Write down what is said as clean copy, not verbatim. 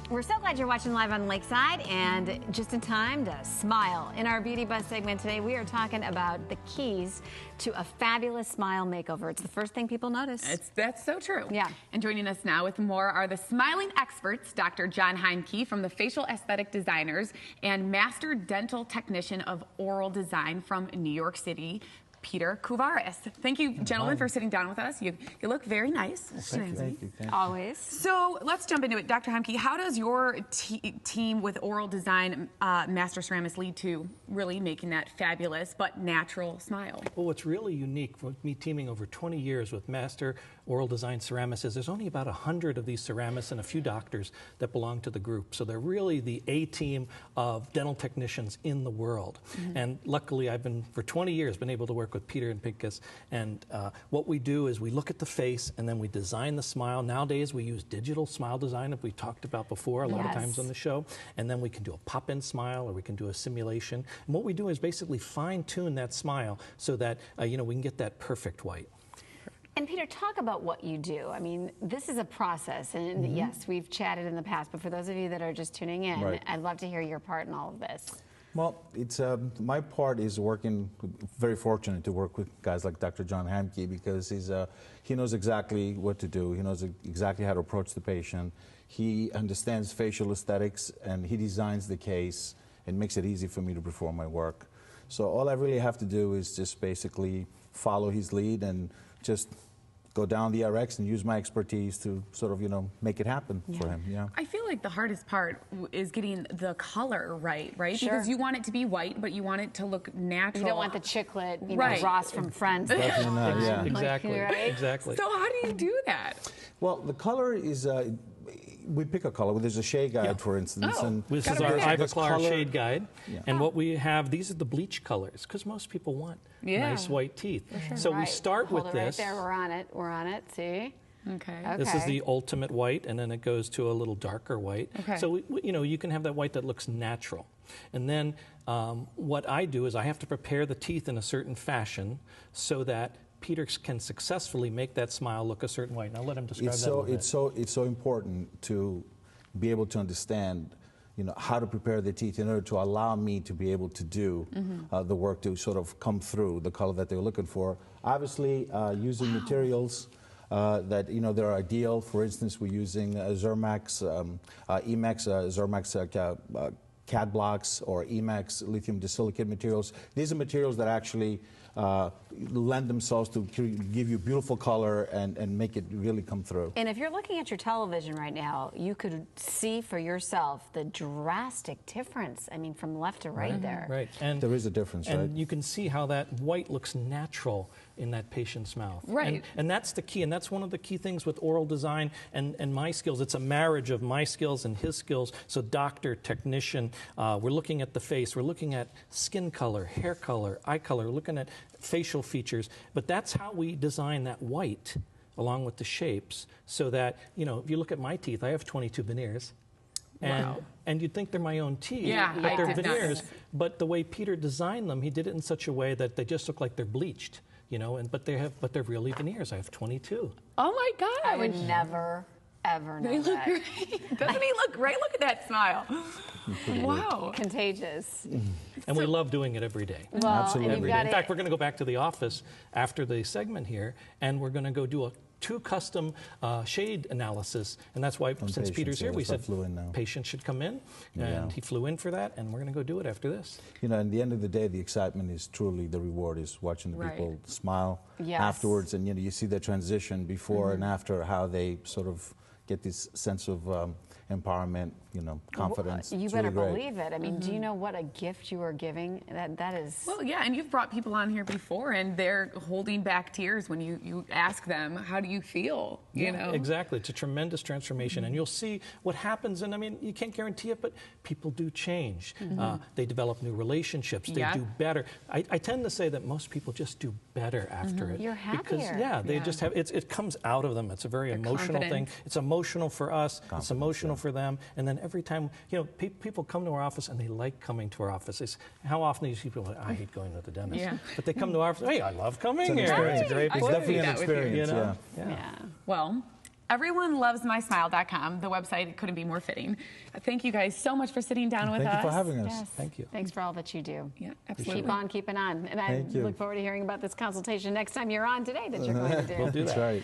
We're so glad you're watching live on Lakeside, and just in time to smile. In our Beauty Buzz segment today, we are talking about the keys to a fabulous smile makeover. It's the first thing people notice. That's so true. Yeah. And joining us now with more are the smiling experts, Dr. John Heimke from the Facial Aesthetic Designers and Master Dental Technician of Oral Design from New York City, Peter Kouvaris. Thank you, gentlemen, for sitting down with us. You look very nice. Well, thank you. Always. So let's jump into it. Dr. Heimke, how does your team with Oral Design Master Ceramists lead to really making that fabulous but natural smile? Well, what's really unique with me teaming over 20 years with Master Oral Design Ceramists is there's only about 100 of these ceramists and a few doctors that belong to the group. So they're really the A-team of dental technicians in the world. And luckily, I've been, for 20 years, been able to work with Peter and Pinkus, and what we do is we look at the face and then we design the smile. Nowadays we use digital smile design, that we talked about before a lot of times on the show, and then we can do a pop-in smile or we can do a simulation. And what we do is basically fine-tune that smile so that we can get that perfect white. And Peter, talk about what you do. I mean, this is a process, and yes, we've chatted in the past, but for those of you that are just tuning in, I'd love to hear your part in all of this. Well, it's my part is working. Very fortunate to work with guys like Dr. John Heimke, because he knows exactly what to do. He knows exactly how to approach the patient. He understands facial aesthetics, and he designs the case and makes it easy for me to perform my work. So all I really have to do is just basically follow his lead and just go down the RX and use my expertise to sort of, make it happen for him. Yeah. I feel like the hardest part is getting the color right? Sure. Because you want it to be white, but you want it to look natural. You don't want the chiclet, Ross from Friends. Definitely not, yeah. Exactly, exactly. So how do you do that? Well, the color is, we pick a color. There's a shade guide, for instance. Oh. And This is our Ivoclar color shade guide, and what we have, these are the bleach colors, because most people want nice white teeth. So we start with this. Right there, we're on it, see? Okay. This is the ultimate white, and then it goes to a little darker white. Okay. So you can have that white that looks natural. And then what I do is I have to prepare the teeth in a certain fashion so that Peter can successfully make that smile look a certain way. Now let him describe that a little bit. It's so important to be able to understand how to prepare the teeth in order to allow me to be able to do the work to sort of come through the color that they're looking for. Obviously, using materials that they're ideal. For instance, we're using Zermax, Emax, Zermax CAD blocks, or Emax lithium disilicate materials. These are materials that actually lend themselves to give you beautiful color and make it really come through. And if you're looking at your television right now, you could see for yourself the drastic difference. I mean, from left to right there. Right. And there is a difference, and you can see how that white looks natural in that patient's mouth. Right. And that's the key, and that's one of the key things with oral design and my skills. It's a marriage of my skills and his skills. So doctor, technician, we're looking at the face, we're looking at skin color, hair color, eye color, we're looking at facial features. But that's how we design that white along with the shapes, so that, if you look at my teeth, I have 22 veneers. And you'd think they're my own teeth, but they're veneers. But the way Peter designed them, he did it in such a way that they just look like they're bleached, but they're really veneers. I have 22. Oh my God! I would never, ever know They look that. great. Doesn't he look great? Look at that smile. Wow. Contagious. And we love doing it every day. Well, Absolutely. and you've Every day. got In fact, we're going to go back to the office after the segment here, and we're going to go do two custom shade analysis, and that's why since Peter's here, we said patients should come in, and he flew in for that, and we're going to go do it after this. At the end of the day, the excitement is truly the reward, is watching the people smile afterwards, and you see the transition before and after, how they sort of get this sense of empowerment, confidence. You better believe it. I mean, do you know what a gift you are giving? That is. Well, yeah, and you've brought people on here before, and they're holding back tears when you ask them, how do you feel? You know? Exactly. It's a tremendous transformation, and you'll see what happens. And I mean, you can't guarantee it, but people do change. They develop new relationships. They do better. I tend to say that most people just do better after it. You're happier. Because they just have it comes out of them. It's a very emotional thing. It's emotional for us. It's emotional for them. And then every time, people come to our office and they like coming to our office. How often these people are like, I hate going to the dentist. But they come to our office, hey, I love coming here. It's a great place. It's definitely an experience, Well, everyonelovesmysmile.com. The website couldn't be more fitting. Thank you guys so much for sitting down with us. Thank you for having us. Yes. Thank you. Thanks for all that you do. Yeah, absolutely. Keep on keeping on. And I Thank you. look forward to hearing about this consultation next time you're on today that you're going to do. We'll do that. That's right.